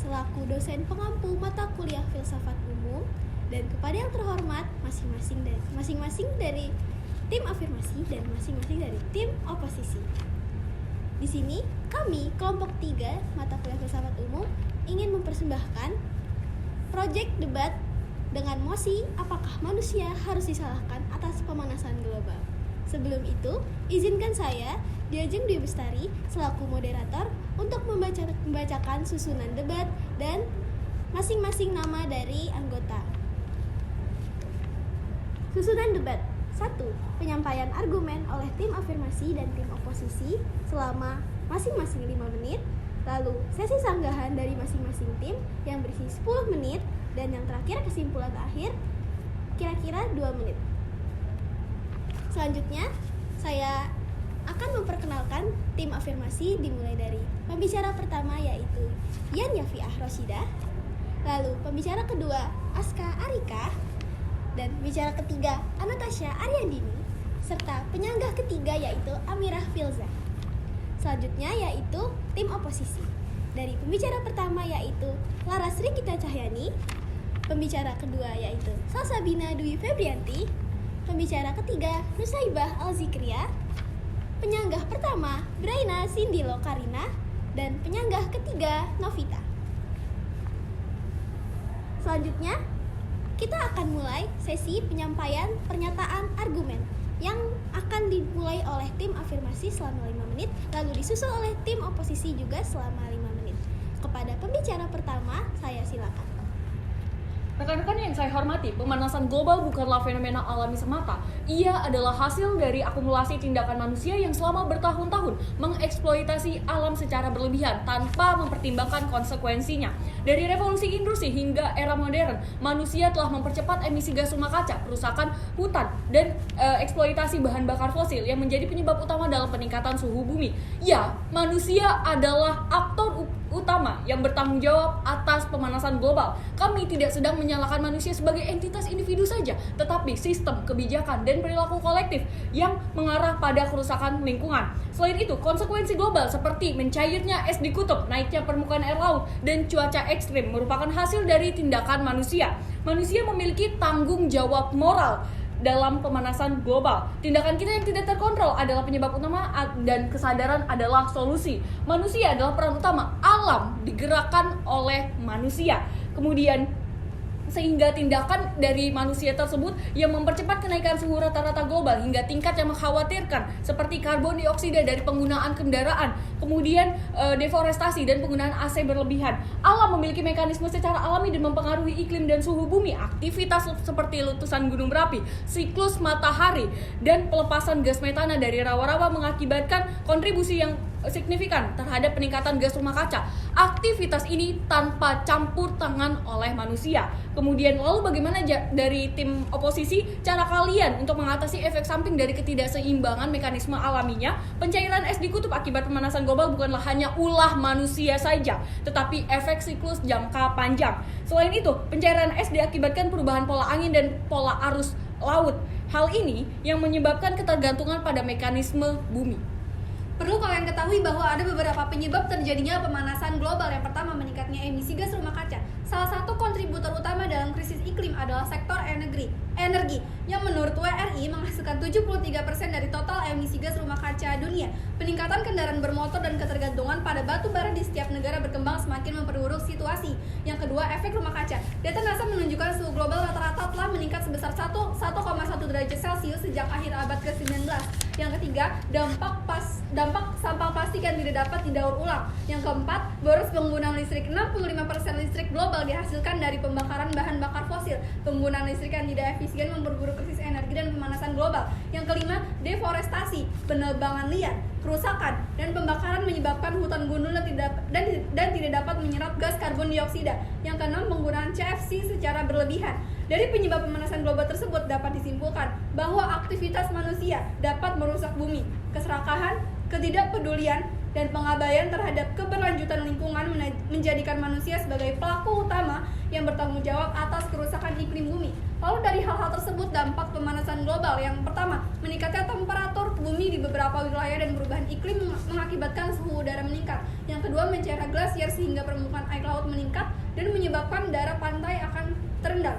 selaku dosen pengampu mata kuliah Filsafat Umum, dan kepada yang terhormat masing-masing dari tim afirmasi dan masing-masing dari tim oposisi. Di sini kami kelompok 3 mata kuliah Filsafat Umum ingin mempersembahkan proyek debat dengan mosi apakah manusia harus disalahkan atas pemanasan global. Sebelum itu, izinkan saya, Diajeng Dwi Bestari, selaku moderator untuk membacakan susunan debat dan masing-masing nama dari anggota. Susunan debat 1. Penyampaian argumen oleh tim afirmasi dan tim oposisi selama masing-masing 5 menit. Lalu sesi sanggahan dari masing-masing tim yang berisi 10 menit. Dan yang terakhir kesimpulan akhir kira-kira 2 menit. Selanjutnya saya akan memperkenalkan tim afirmasi dimulai dari pembicara pertama yaitu Yan Yafiah Roshidah. Lalu pembicara kedua Aska Arika. Dan pembicara ketiga Anastasia Aryandini, serta penyanggah ketiga yaitu Amirah Filza. Selanjutnya yaitu tim oposisi. Dari pembicara pertama yaitu Laras Rikita Cahyani, pembicara kedua yaitu Salsabina Dwi Febrianti, pembicara ketiga Nusaibah Alzikria, penyanggah pertama Braina Sindilo Karina, dan penyanggah ketiga Novita. Selanjutnya kita akan mulai sesi penyampaian pernyataan argumen yang akan dimulai oleh tim afirmasi selama 5 menit, lalu disusul oleh tim oposisi juga selama 5 menit. Kepada pembicara pertama, saya silakan. Rekan-rekan yang saya hormati, pemanasan global bukanlah fenomena alami semata. Ia adalah hasil dari akumulasi tindakan manusia yang selama bertahun-tahun mengeksploitasi alam secara berlebihan tanpa mempertimbangkan konsekuensinya. Dari revolusi industri hingga era modern, manusia telah mempercepat emisi gas rumah kaca, kerusakan hutan, dan eksploitasi bahan bakar fosil yang menjadi penyebab utama dalam peningkatan suhu bumi. Ya, manusia adalah aktor utama yang bertanggung jawab atas pemanasan global. Kami tidak sedang menyalahkan manusia sebagai entitas individu saja, tetapi sistem, kebijakan, dan perilaku kolektif yang mengarah pada kerusakan lingkungan. Selain itu, konsekuensi global seperti mencairnya es di kutub, naiknya permukaan air laut, dan cuaca ekstrim merupakan hasil dari tindakan manusia. Manusia memiliki tanggung jawab moral dalam pemanasan global. Tindakan kita yang tidak terkontrol adalah penyebab utama dan kesadaran adalah solusi. Manusia adalah peran utama. Alam digerakkan oleh manusia. Kemudian sehingga tindakan dari manusia tersebut yang mempercepat kenaikan suhu rata-rata global hingga tingkat yang mengkhawatirkan seperti karbon dioksida dari penggunaan kendaraan, kemudian deforestasi dan penggunaan AC berlebihan. Alam memiliki mekanisme secara alami dan mempengaruhi iklim dan suhu bumi. Aktivitas seperti letusan gunung berapi, siklus matahari, dan pelepasan gas metana dari rawa-rawa mengakibatkan kontribusi yang signifikan terhadap peningkatan gas rumah kaca. Aktivitas ini tanpa campur tangan oleh manusia. Kemudian lalu bagaimana dari tim oposisi cara kalian untuk mengatasi efek samping dari ketidakseimbangan mekanisme alaminya? Pencairan es di kutub akibat pemanasan global bukanlah hanya ulah manusia saja, tetapi efek siklus jangka panjang. Selain itu, pencairan es diakibatkan perubahan pola angin dan pola arus laut. Hal ini yang menyebabkan ketergantungan pada mekanisme bumi. Perlu kalian ketahui bahwa ada beberapa penyebab terjadinya pemanasan global. Yang pertama, meningkatnya emisi gas rumah kaca. Salah satu kontributor utama dalam krisis iklim adalah sektor energi yang menurut WRI menghasilkan 73% dari total emisi gas rumah kaca dunia. Peningkatan kendaraan bermotor dan ketergantungan pada batu bara di setiap negara berkembang semakin memperburuk situasi. Yang kedua, efek rumah kaca. Data NASA menunjukkan suhu global rata-rata telah meningkat sebesar 1,1 derajat Celcius sejak akhir abad ke-19. Yang ketiga, dampak sampah plastik yang tidak dapat didaur ulang. Yang keempat, boros penggunaan listrik. 65% listrik global dihasilkan dari pembakaran bahan bakar fosil. Penggunaan listrik yang tidak efisien memperburuk krisis energi dan pemanasan global. Yang kelima, deforestasi, penebangan liar, kerusakan, dan pembakaran menyebabkan hutan gundul dan tidak dapat menyerap gas karbon dioksida. Yang keenam, penggunaan CFC secara berlebihan. Dari penyebab pemanasan global tersebut dapat disimpulkan bahwa aktivitas manusia dapat merusak bumi. Keserakahan, ketidakpedulian, dan pengabaian terhadap keberlanjutan lingkungan menjadikan manusia sebagai pelaku utama yang bertanggung jawab atas kerusakan iklim bumi. Lalu dari hal-hal tersebut dampak pemanasan global. Yang pertama, meningkatnya temperatur bumi di beberapa wilayah dan perubahan iklim mengakibatkan suhu udara meningkat. Yang kedua, mencairnya glasier sehingga permukaan air laut meningkat. dan menyebabkan daerah pantai akan terendam.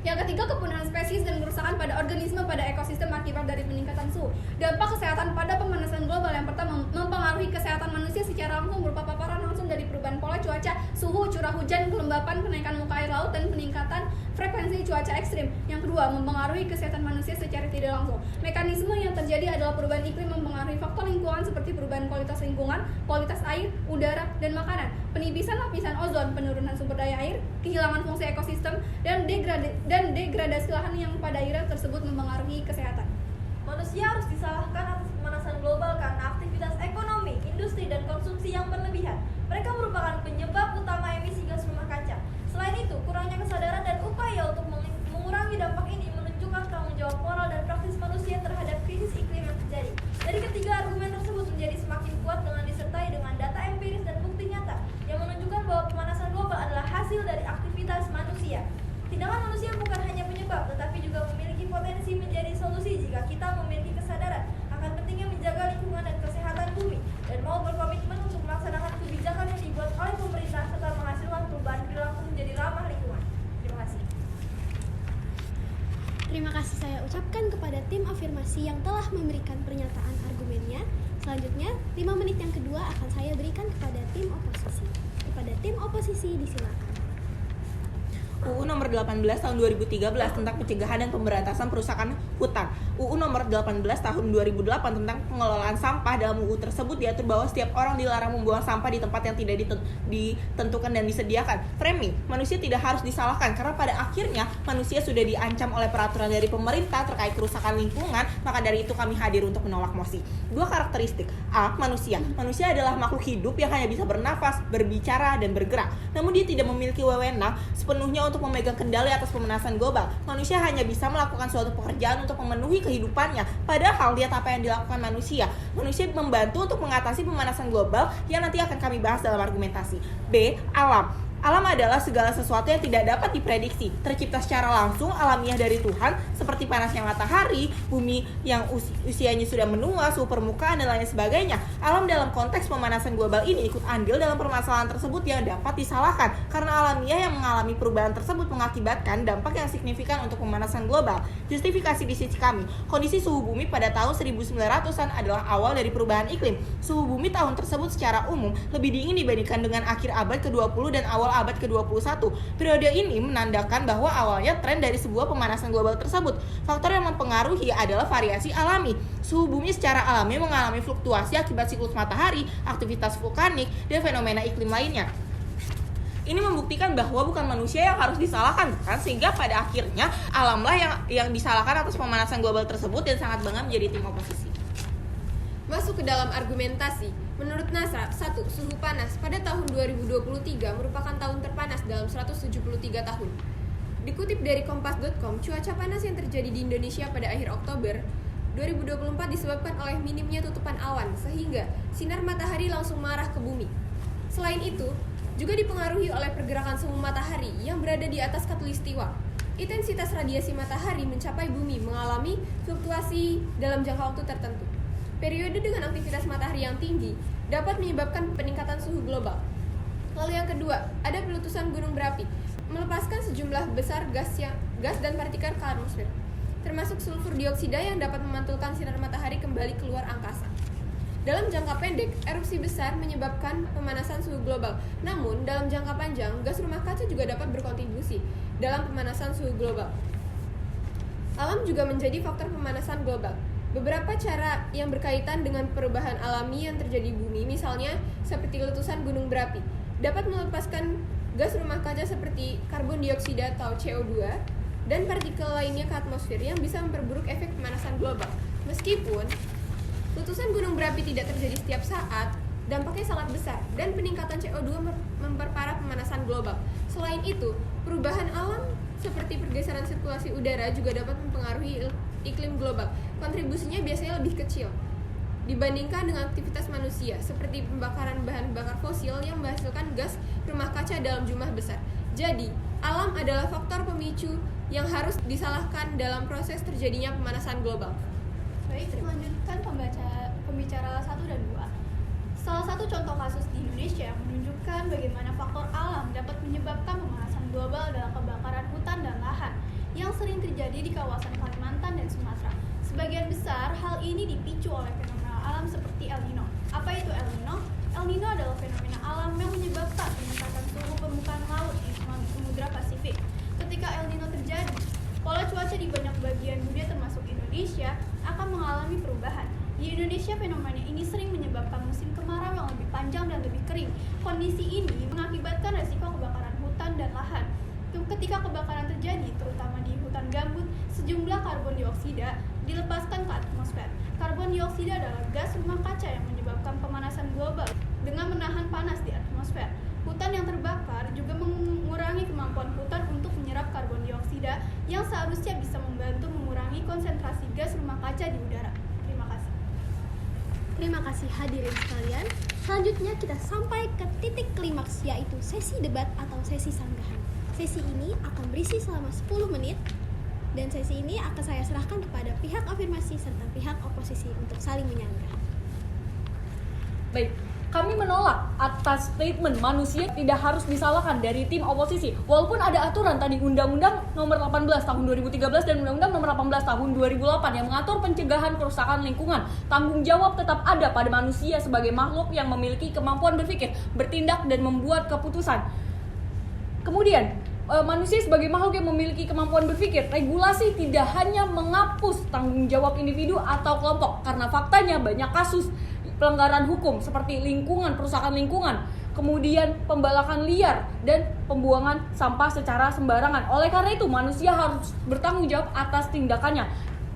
Yang ketiga, kepunahan spesies dan kerusakan pada organisme pada ekosistem akibat dari peningkatan suhu. Dampak kesehatan pada pemanasan global yang pertama mempengaruhi kesehatan manusia secara langsung berupa paparan langsung dari perubahan pola cuaca, suhu, curah hujan, kelembapan, kenaikan muka air laut, dan peningkatan frekuensi cuaca ekstrim. Yang kedua, mempengaruhi kesehatan manusia secara tidak langsung. Mekanisme yang terjadi adalah perubahan iklim mempengaruhi faktor lingkungan seperti perubahan kualitas lingkungan, kualitas air, udara, dan makanan, penipisan lapisan ozon, penurunan sumber daya air, kehilangan fungsi ekosistem, dan degradasi lahan yang pada akhirnya tersebut mempengaruhi kesehatan. Manusia harus disalahkan atas pemanasan global karena aktivitas ekonomi, industri, dan konsumsi yang berlebihan. Mereka merupakan penyebab utama emisi gas rumah kaca. Selain itu, kurangnya kesadaran dan upaya untuk mengurangi dampak ini menunjukkan tanggung jawab moral dan praktis manusia terhadap krisis iklim yang terjadi. Dari ketiga argumen tersebut menjadi semakin kuat dengan disertai dengan data empiris dan bukti nyata yang menunjukkan bahwa pemanasan global adalah hasil dari aktivitas manusia. Tindakan manusia bukan hanya penyebab, tetapi juga memiliki potensi menjadi solusi jika kita memiliki kesadaran akan pentingnya menjaga lingkungan dan kesehatan bumi, dan mau berkomitmen untuk melaksanakan kebijakan yang dibuat oleh pemerintah serta menghasilkan perubahan perilaku menjadi ramah lingkungan. Terima kasih. Terima kasih saya ucapkan kepada tim afirmasi yang telah memberikan pernyataan argumennya. Selanjutnya, 5 menit yang kedua akan saya berikan kepada tim oposisi. Kepada tim oposisi disilakan. UU nomor 18 tahun 2013 tentang pencegahan dan pemberantasan perusakan hutan. UU nomor 18 tahun 2008 tentang pengelolaan sampah. Dalam UU tersebut diatur bahwa setiap orang dilarang membuang sampah di tempat yang tidak ditentukan dan disediakan. Framing, manusia tidak harus disalahkan karena pada akhirnya manusia sudah diancam oleh peraturan dari pemerintah terkait kerusakan lingkungan, maka dari itu kami hadir untuk menolak mosi. 2 karakteristik. A. Manusia. Manusia adalah makhluk hidup yang hanya bisa bernafas, berbicara, dan bergerak. Namun dia tidak memiliki wewenang sepenuhnya untuk memegang kendali atas pemanasan global. Manusia hanya bisa melakukan suatu pekerjaan untuk memenuhi kehidupannya. Padahal lihat apa yang dilakukan manusia. Manusia membantu untuk mengatasi pemanasan global yang nanti akan kami bahas dalam argumentasi. B. Alam. Alam adalah segala sesuatu yang tidak dapat diprediksi, tercipta secara langsung alamiah dari Tuhan, seperti panasnya matahari, bumi yang usianya sudah menua, suhu permukaan, dan lain sebagainya. Alam dalam konteks pemanasan global ini ikut andil dalam permasalahan tersebut yang dapat disalahkan, karena alamiah yang mengalami perubahan tersebut mengakibatkan dampak yang signifikan untuk pemanasan global. Justifikasi di sisi kami, kondisi suhu bumi pada tahun 1900-an adalah awal dari perubahan iklim. Suhu bumi tahun tersebut secara umum lebih dingin dibandingkan dengan akhir abad ke-20 dan awal abad ke-21. Periode ini menandakan bahwa awalnya tren dari sebuah pemanasan global tersebut. Faktor yang mempengaruhi adalah variasi alami. Suhu bumi secara alami mengalami fluktuasi akibat siklus matahari, aktivitas vulkanik, dan fenomena iklim lainnya. Ini membuktikan bahwa bukan manusia yang harus disalahkan, kan? Sehingga pada akhirnya alamlah yang disalahkan atas pemanasan global tersebut, dan sangat bangga menjadi tim oposisi. Masuk ke dalam argumentasi. Menurut NASA, 1. Suhu panas pada tahun 2023 merupakan tahun terpanas dalam 173 tahun. Dikutip dari kompas.com, cuaca panas yang terjadi di Indonesia pada akhir Oktober 2024 disebabkan oleh minimnya tutupan awan, sehingga sinar matahari langsung mengarah ke bumi. Selain itu, juga dipengaruhi oleh pergerakan semu matahari yang berada di atas khatulistiwa. Intensitas radiasi matahari mencapai bumi mengalami fluktuasi dalam jangka waktu tertentu. Periode dengan aktivitas matahari yang tinggi dapat menyebabkan peningkatan suhu global. Lalu yang kedua, ada peletusan gunung berapi, melepaskan sejumlah besar gas dan partikel ke atmosfer, termasuk sulfur dioksida yang dapat memantulkan sinar matahari kembali keluar angkasa. Dalam jangka pendek, erupsi besar menyebabkan pemanasan suhu global. Namun, dalam jangka panjang, gas rumah kaca juga dapat berkontribusi dalam pemanasan suhu global. Alam juga menjadi faktor pemanasan global. Beberapa cara yang berkaitan dengan perubahan alami yang terjadi di bumi, misalnya seperti letusan gunung berapi, dapat melepaskan gas rumah kaca seperti karbon dioksida atau CO2 dan partikel lainnya ke atmosfer yang bisa memperburuk efek pemanasan global. Meskipun letusan gunung berapi tidak terjadi setiap saat, dampaknya sangat besar dan peningkatan CO2 memperparah pemanasan global. Selain itu, perubahan alam seperti pergeseran sirkulasi udara juga dapat mempengaruhi iklim global. Kontribusinya biasanya lebih kecil dibandingkan dengan aktivitas manusia, seperti pembakaran bahan bakar fosil yang menghasilkan gas rumah kaca dalam jumlah besar. Jadi, alam adalah faktor pemicu yang harus disalahkan dalam proses terjadinya pemanasan global. Baik, melanjutkan pembicara 1 dan 2. Salah satu contoh kasus di Indonesia yang menunjukkan bagaimana faktor alam dapat terjadi di kawasan Kalimantan dan Sumatera. Sebagian besar hal ini dipicu oleh fenomena alam seperti El Nino. Apa itu El Nino? El Nino adalah fenomena alam yang menyebabkan peningkatan suhu permukaan laut di Samudra Pasifik. Ketika El Nino terjadi, pola cuaca di banyak bagian dunia termasuk Indonesia akan mengalami perubahan. Di Indonesia, fenomena ini sering menyebabkan musim kemarau yang lebih panjang dan lebih kering. Kondisi ini mengakibatkan resiko kebakaran hutan dan lahan. Ketika kebakaran terjadi, terutama di hutan gambut, sejumlah karbon dioksida dilepaskan ke atmosfer. Karbon dioksida adalah gas rumah kaca yang menyebabkan pemanasan global dengan menahan panas di atmosfer. Hutan yang terbakar juga mengurangi kemampuan hutan untuk menyerap karbon dioksida yang seharusnya bisa membantu mengurangi konsentrasi gas rumah kaca di udara. Terima kasih. Terima kasih hadirin sekalian. Selanjutnya kita sampai ke titik klimaks, yaitu sesi debat atau sesi sanggahan. Sesi ini akan berisi selama 10 menit dan sesi ini akan saya serahkan kepada pihak afirmasi serta pihak oposisi untuk saling menyanggah. Baik, kami menolak atas statement manusia tidak harus disalahkan dari tim oposisi. Walaupun ada aturan tadi Undang-Undang Nomor 18 Tahun 2013 dan Undang-Undang Nomor 18 Tahun 2008 yang mengatur pencegahan kerusakan lingkungan, tanggung jawab tetap ada pada manusia sebagai makhluk yang memiliki kemampuan berpikir, bertindak dan membuat keputusan. Kemudian, manusia sebagai makhluk yang memiliki kemampuan berpikir, regulasi tidak hanya menghapus tanggung jawab individu atau kelompok, karena faktanya banyak kasus pelanggaran hukum seperti lingkungan, perusakan lingkungan, kemudian pembalakan liar dan pembuangan sampah secara sembarangan. Oleh karena itu, manusia harus bertanggung jawab atas tindakannya.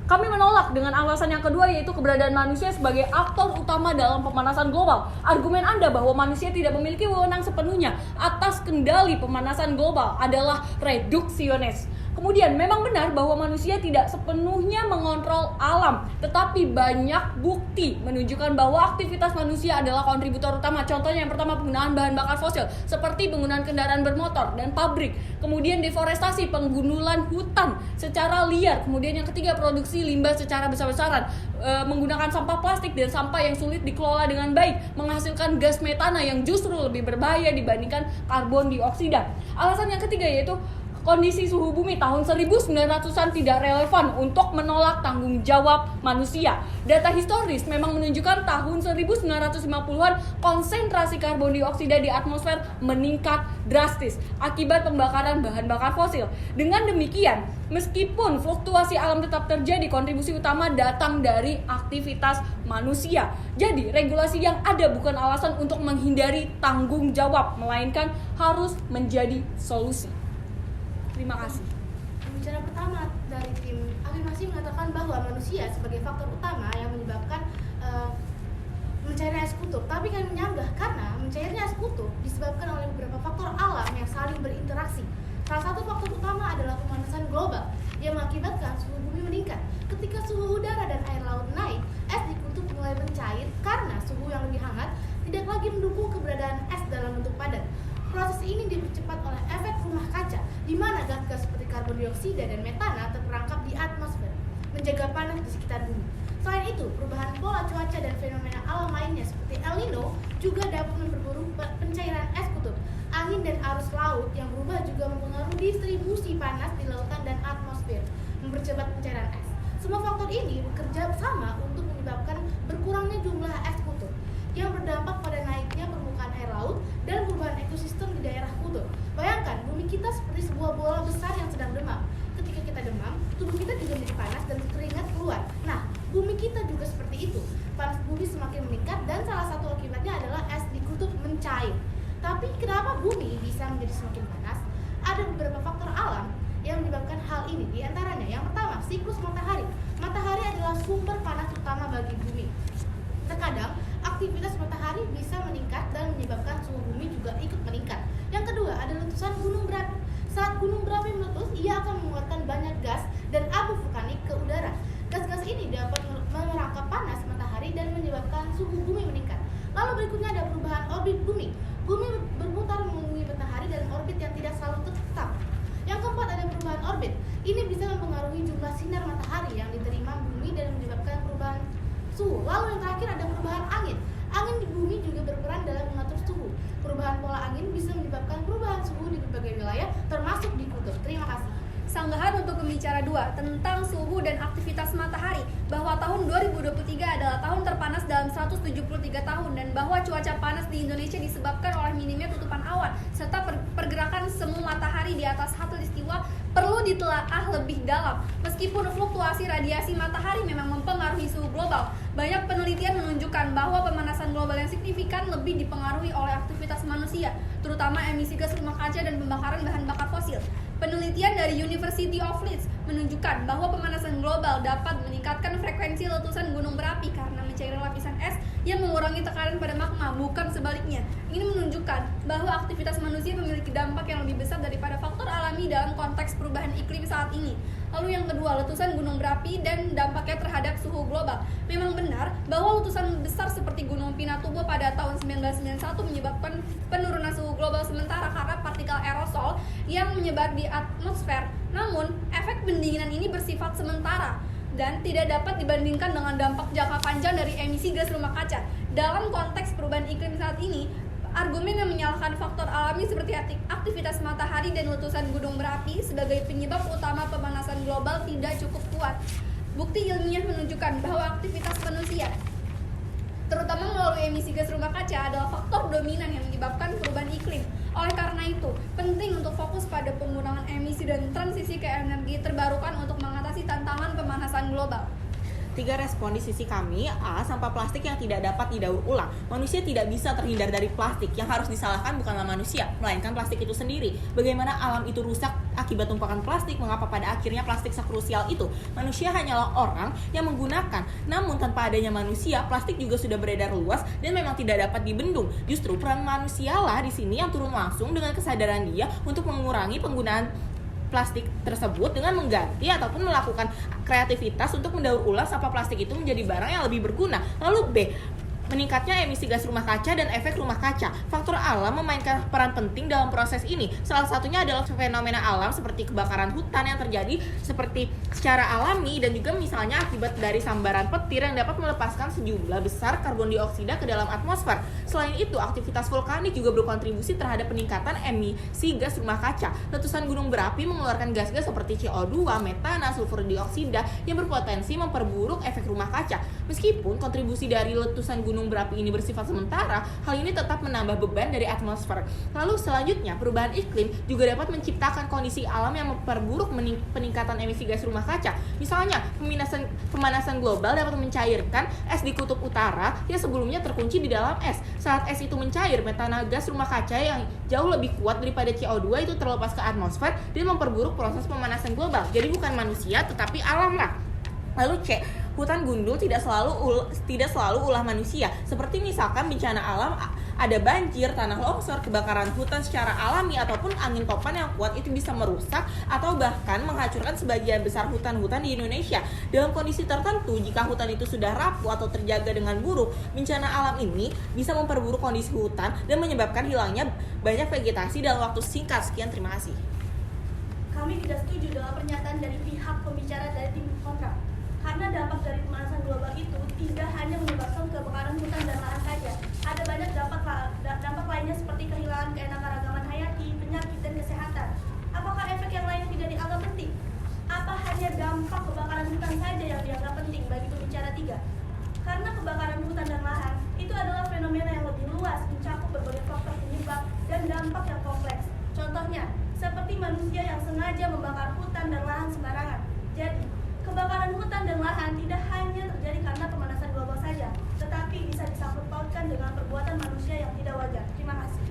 Kami menolak dengan alasan yang kedua, yaitu keberadaan manusia sebagai aktor utama dalam pemanasan global. Argumen Anda bahwa manusia tidak memiliki wewenang sepenuhnya atas kendali pemanasan global adalah reduksionis. Kemudian memang benar bahwa manusia tidak sepenuhnya mengontrol alam, tetapi banyak bukti menunjukkan bahwa aktivitas manusia adalah kontributor utama. Contohnya yang pertama, penggunaan bahan bakar fosil seperti penggunaan kendaraan bermotor dan pabrik. Kemudian deforestasi, penggundulan hutan secara liar. Kemudian yang ketiga, produksi limbah secara besar-besaran, menggunakan sampah plastik dan sampah yang sulit dikelola dengan baik, menghasilkan gas metana yang justru lebih berbahaya dibandingkan karbon dioksida. Alasan yang ketiga yaitu kondisi suhu bumi tahun 1900-an tidak relevan untuk menolak tanggung jawab manusia. Data historis memang menunjukkan tahun 1950-an konsentrasi karbon dioksida di atmosfer meningkat drastis akibat pembakaran bahan bakar fosil. Dengan demikian, meskipun fluktuasi alam tetap terjadi, kontribusi utama datang dari aktivitas manusia. Jadi, regulasi yang ada bukan alasan untuk menghindari tanggung jawab, melainkan harus menjadi solusi. Terima kasih. Pembicara pertama dari tim afirmasi mengatakan bahwa manusia sebagai faktor utama yang menyebabkan mencairnya es kutub. Tapi kami menyanggah karena mencairnya es kutub disebabkan oleh beberapa faktor alam yang saling berinteraksi. Salah satu faktor utama adalah pemanasan global yang mengakibatkan suhu bumi meningkat. Ketika suhu udara dan air laut naik, es di kutub mulai mencair karena suhu yang lebih hangat tidak lagi mendukung keberadaan es dalam bentuk padat. Proses ini dipercepat oleh efek rumah kaca, di mana gas-gas seperti karbon dioksida dan metana terperangkap di atmosfer, menjaga panas di sekitar bumi. Selain itu, perubahan pola cuaca dan fenomena alam lainnya seperti El Nino juga dapat memperburuk pencairan es kutub. Angin dan arus laut yang berubah juga mempengaruhi distribusi panas di lautan dan atmosfer, mempercepat pencairan es. Semua faktor ini bekerja sama untuk menyebabkan berkurangnya jumlah es kutub, yang berdampak pada naiknya permukaan air laut dan perubahan ekosistem di daerah kutub. Bayangkan, bumi kita seperti sebuah bola besar yang sedang demam. Ketika kita demam, tubuh kita juga menjadi panas dan keringat keluar. Nah, bumi kita juga seperti itu. Panas bumi semakin meningkat dan salah satu akibatnya adalah es di kutub mencair. Tapi kenapa bumi bisa menjadi semakin panas? Ada beberapa faktor alam yang menyebabkan hal ini. Di antaranya, yang pertama, siklus matahari. Matahari adalah sumber panas utama bagi bumi. Terkadang, aktivitas matahari bisa meningkat dan menyebabkan suhu bumi juga ikut meningkat. Yang kedua, ada letusan gunung berapi. Saat gunung berapi meletus, ia akan mengeluarkan banyak gas dan abu vulkanik ke udara. Gas-gas ini dapat merangkap panas matahari dan menyebabkan suhu bumi meningkat. Lalu berikutnya ada perubahan orbit bumi. Bumi berputar mengelilingi matahari dalam orbit yang tidak selalu tetap. Yang keempat, ada perubahan orbit. Ini bisa mempengaruhi jumlah sinar matahari yang diterima bumi dan menyebabkan perubahan suhu. Lalu yang terakhir ada perubahan angin. Angin di bumi juga berperan dalam mengatur suhu. Perubahan pola angin bisa menyebabkan perubahan suhu di berbagai wilayah, termasuk di kutub. Terima kasih. Sanggahan untuk pembicara 2 tentang suhu dan aktivitas matahari, bahwa tahun 2023 adalah tahun terpanas dalam 173 tahun dan bahwa cuaca panas di Indonesia disebabkan oleh minimnya tutupan awan serta pergerakan semu matahari di atas khatulistiwa perlu ditelaah lebih dalam. Meskipun fluktuasi radiasi matahari memang mempengaruhi suhu global, banyak penelitian menunjukkan bahwa pemanasan global yang signifikan lebih dipengaruhi oleh aktivitas manusia, terutama emisi gas rumah kaca dan pembakaran bahan bakar fosil. Penelitian dari University of Leeds menunjukkan bahwa pemanasan global dapat meningkatkan frekuensi letusan gunung berapi karena mencairan lapisan es yang mengurangi tekanan pada magma, bukan sebaliknya. Ini menunjukkan bahwa aktivitas manusia memiliki dampak yang lebih besar daripada faktor alami dalam konteks perubahan iklim saat ini. Lalu yang kedua, letusan gunung berapi dan dampaknya terhadap suhu global. Memang benar bahwa letusan besar seperti Gunung Pinatubo pada tahun 1991 menyebabkan penurunan suhu global sementara karena partikel aerosol yang menyebar di atmosfer. Namun, efek pendinginan ini bersifat sementara dan tidak dapat dibandingkan dengan dampak jangka panjang dari emisi gas rumah kaca. Dalam konteks perubahan iklim saat ini, argumen yang menyalahkan faktor alami seperti aktivitas matahari dan letusan gunung berapi sebagai penyebab utama pemanasan global tidak cukup kuat. Bukti ilmiah menunjukkan bahwa aktivitas manusia, terutama melalui emisi gas rumah kaca, adalah faktor dominan yang menyebabkan perubahan iklim. Oleh karena itu, penting untuk fokus pada pengurangan emisi dan transisi ke energi terbarukan untuk mengatasi tantangan pemanasan global. 3 respon di sisi kami. A. Sampah plastik yang tidak dapat didaur ulang. Manusia tidak bisa terhindar dari plastik. Yang harus disalahkan bukanlah manusia, melainkan plastik itu sendiri. Bagaimana alam itu rusak akibat tumpukan plastik? Mengapa pada akhirnya plastik sekrusial itu? Manusia hanyalah orang yang menggunakan. Namun tanpa adanya manusia, plastik juga sudah beredar luas dan memang tidak dapat dibendung. Justru peran manusialah di sini yang turun langsung dengan kesadaran dia untuk mengurangi penggunaan plastik tersebut dengan mengganti ataupun melakukan kreativitas untuk mendaur ulang sampah plastik itu menjadi barang yang lebih berguna. Lalu B. Meningkatnya emisi gas rumah kaca dan efek rumah kaca. Faktor alam memainkan peran penting dalam proses ini. Salah satunya adalah fenomena alam seperti kebakaran hutan yang terjadi seperti secara alami dan juga misalnya akibat dari sambaran petir yang dapat melepaskan sejumlah besar karbon dioksida ke dalam atmosfer. Selain itu, aktivitas vulkanik juga berkontribusi terhadap peningkatan emisi gas rumah kaca. Letusan gunung berapi mengeluarkan gas-gas seperti CO2, metana, sulfur dioksida yang berpotensi memperburuk efek rumah kaca. Meskipun kontribusi dari letusan gunung berapi ini bersifat sementara, hal ini tetap menambah beban dari atmosfer. Lalu selanjutnya, perubahan iklim juga dapat menciptakan kondisi alam yang memperburuk peningkatan emisi gas rumah kaca. Misalnya, pemanasan global dapat mencairkan es di kutub utara yang sebelumnya terkunci di dalam es. Saat es itu mencair, metana gas rumah kaca yang jauh lebih kuat daripada CO2 itu terlepas ke atmosfer dan memperburuk proses pemanasan global. Jadi bukan manusia tetapi alam lah. Lalu C. Hutan gundul tidak selalu ulah manusia. Seperti misalkan bencana alam, ada banjir, tanah longsor, kebakaran hutan secara alami ataupun angin topan yang kuat itu bisa merusak atau bahkan menghancurkan sebagian besar hutan-hutan di Indonesia. Dalam kondisi tertentu, jika hutan itu sudah rapuh atau terjaga dengan buruk, bencana alam ini bisa memperburuk kondisi hutan dan menyebabkan hilangnya banyak vegetasi dalam waktu singkat. Sekian, terima kasih. Kami tidak setuju dengan pernyataan dari pihak pembicara dari tim kontra. Karena dampak dari pemanasan global itu tidak hanya menyebabkan kebakaran hutan dan lahan saja. Ada banyak dampak lainnya seperti kehilangan keanekaragaman hayati, penyakit, dan kesehatan. Apakah efek yang lain tidak dianggap penting? Apa hanya dampak kebakaran hutan saja yang dianggap penting bagi pembicara 3? Karena kebakaran hutan dan lahan itu adalah fenomena yang lebih luas, mencakup berbagai faktor penyebab dan dampak yang kompleks. Contohnya, seperti manusia yang sengaja membakar hutan dan lahan sembarangan. Jadi, kebakaran hutan dan lahan tidak hanya terjadi karena pemanasan global saja, tetapi bisa disangkut pautkan dengan perbuatan manusia yang tidak wajar. Terima kasih.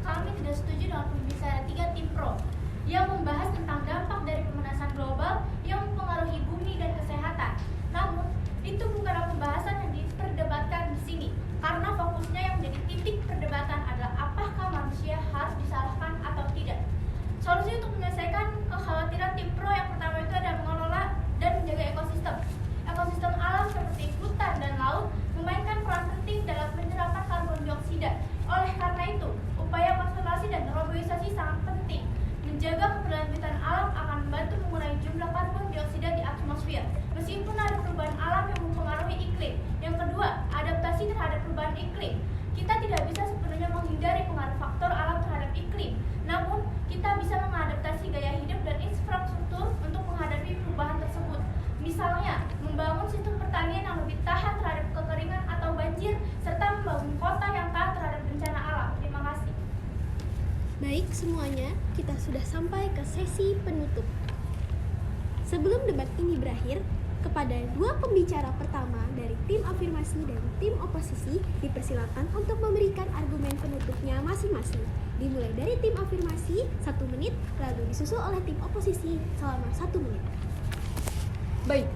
Kami tidak setuju dengan pembicara 3 tim pro yang membahas tentang dampak dari pemanasan global yang mempengaruhi bumi dan kesehatan. Namun, itu bukanlah pembahasan yang diperdebatkan di sini, karena fokusnya yang menjadi titik perdebatan adalah apakah manusia harus disalahkan atau tidak. Solusi untuk menyelesaikan kekhawatiran tim pro yang pertama itu adalah mengelola dan menjaga ekosistem. Ekosistem alam seperti hutan dan laut memainkan peran penting dalam penyerapan karbon dioksida. Oleh karena itu, upaya konservasi dan reboisasi sangat penting. Menjaga keberlanjutan alam akan membantu mengurangi jumlah karbon dioksida di atmosfer, meskipun ada perubahan alam yang mempengaruhi iklim. Yang kedua, adaptasi terhadap perubahan iklim. Kita tidak bisa sepenuhnya menghindari pengaruh faktor alam terhadap iklim. Namun, kita bisa mengadaptasi gaya hidup dan infrastruktur untuk menghadapi Baik semuanya, kita sudah sampai ke sesi penutup. Sebelum debat ini berakhir, kepada dua pembicara pertama dari tim afirmasi dan tim oposisi dipersilakan untuk memberikan argumen penutupnya masing-masing. Dimulai dari tim afirmasi 1 menit, lalu disusul oleh tim oposisi selama 1 menit. Baik,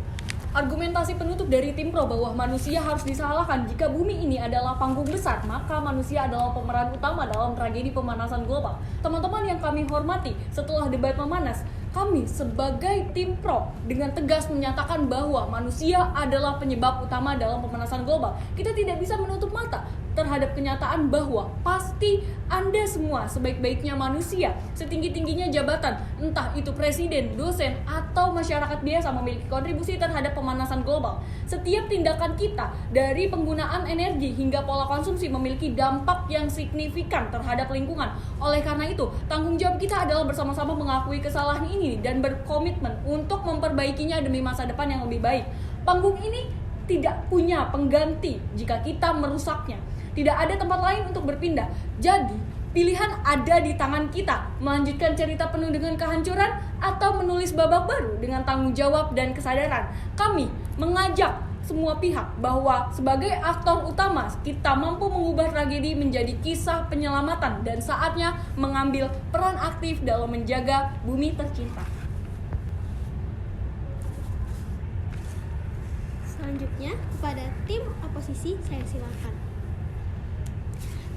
argumentasi penutup dari tim pro bahwa manusia harus disalahkan jika bumi ini adalah panggung besar, maka manusia adalah pemeran utama dalam tragedi pemanasan global. Teman-teman yang kami hormati, setelah debat memanas, kami sebagai tim pro dengan tegas menyatakan bahwa manusia adalah penyebab utama dalam pemanasan global. Kita tidak bisa menutup mata terhadap kenyataan bahwa pasti Anda semua sebaik-baiknya manusia, setinggi-tingginya jabatan, entah itu presiden, dosen, atau masyarakat biasa memiliki kontribusi terhadap pemanasan global. Setiap tindakan kita dari penggunaan energi hingga pola konsumsi memiliki dampak yang signifikan terhadap lingkungan. Oleh karena itu, tanggung jawab kita adalah bersama-sama mengakui kesalahan ini dan berkomitmen untuk memperbaikinya demi masa depan yang lebih baik. Panggung ini tidak punya pengganti jika kita merusaknya. Tidak ada tempat lain untuk berpindah. Jadi, pilihan ada di tangan kita. Melanjutkan cerita penuh dengan kehancuran atau menulis babak baru dengan tanggung jawab dan kesadaran. Kami mengajak semua pihak bahwa sebagai aktor utama kita mampu mengubah tragedi menjadi kisah penyelamatan dan saatnya mengambil peran aktif dalam menjaga bumi tercinta. Selanjutnya, kepada tim oposisi saya silakan.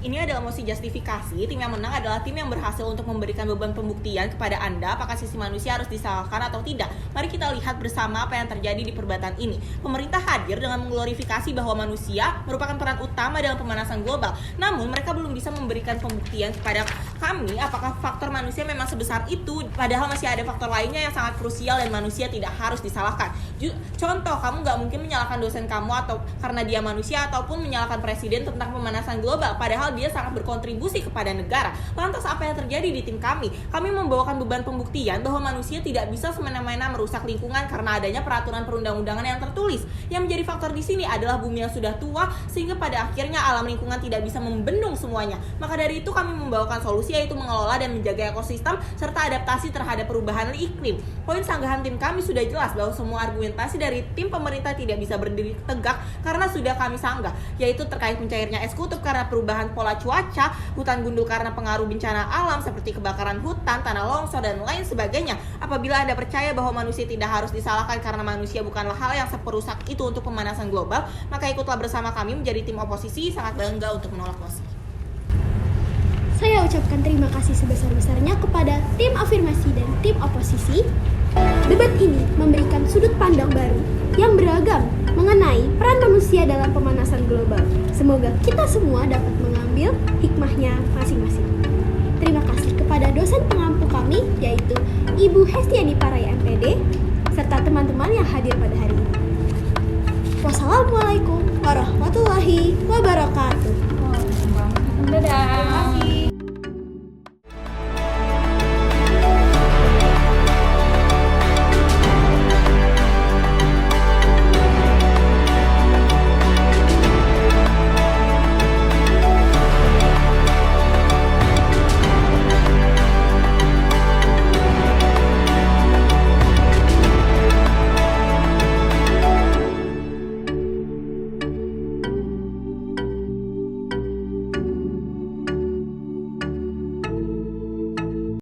Ini adalah mosi justifikasi. Tim yang menang adalah tim yang berhasil untuk memberikan beban pembuktian kepada Anda apakah sisi manusia harus disalahkan atau tidak. Mari kita lihat bersama apa yang terjadi di perdebatan ini. Pemerintah hadir dengan mengglorifikasi bahwa manusia merupakan peran utama dalam pemanasan global. Namun mereka belum bisa memberikan pembuktian kepada kami apakah faktor manusia memang sebesar itu. Padahal masih ada faktor lainnya yang sangat krusial dan manusia tidak harus disalahkan. Contoh, kamu nggak mungkin menyalahkan dosen kamu atau karena dia manusia ataupun menyalahkan presiden tentang pemanasan global. Padahal dia sangat berkontribusi kepada negara. Lantas apa yang terjadi di tim kami? Kami membawakan beban pembuktian bahwa manusia tidak bisa semena-mena merusak lingkungan karena adanya peraturan perundang-undangan yang tertulis. Yang menjadi faktor di sini adalah bumi yang sudah tua sehingga pada akhirnya alam lingkungan tidak bisa membendung semuanya. Maka dari itu kami membawakan solusi yaitu mengelola dan menjaga ekosistem serta adaptasi terhadap perubahan iklim. Poin sanggahan tim kami sudah jelas bahwa semua argumentasi dari tim pemerintah tidak bisa berdiri tegak karena sudah kami sanggah, yaitu terkait mencairnya es kutub karena perubahan pola cuaca, hutan gundul karena pengaruh bencana alam seperti kebakaran hutan, tanah longsor, dan lain sebagainya. Apabila Anda percaya bahwa manusia tidak harus disalahkan karena manusia bukanlah hal yang seperusak itu untuk pemanasan global, maka ikutlah bersama kami menjadi tim oposisi sangat bangga untuk menolak mosi. Saya ucapkan terima kasih sebesar-besarnya kepada tim afirmasi dan tim oposisi. Debat ini memberikan sudut pandang baru yang beragam mengenai peran manusia dalam pemanasan global. Semoga kita semua dapat mengambil hikmahnya masing-masing. Terima kasih kepada dosen pengampu kami, yaitu Ibu Hestiani Paraya MPD, serta teman-teman yang hadir pada hari ini. Wassalamualaikum warahmatullahi wabarakatuh. Dadah. Terima kasih.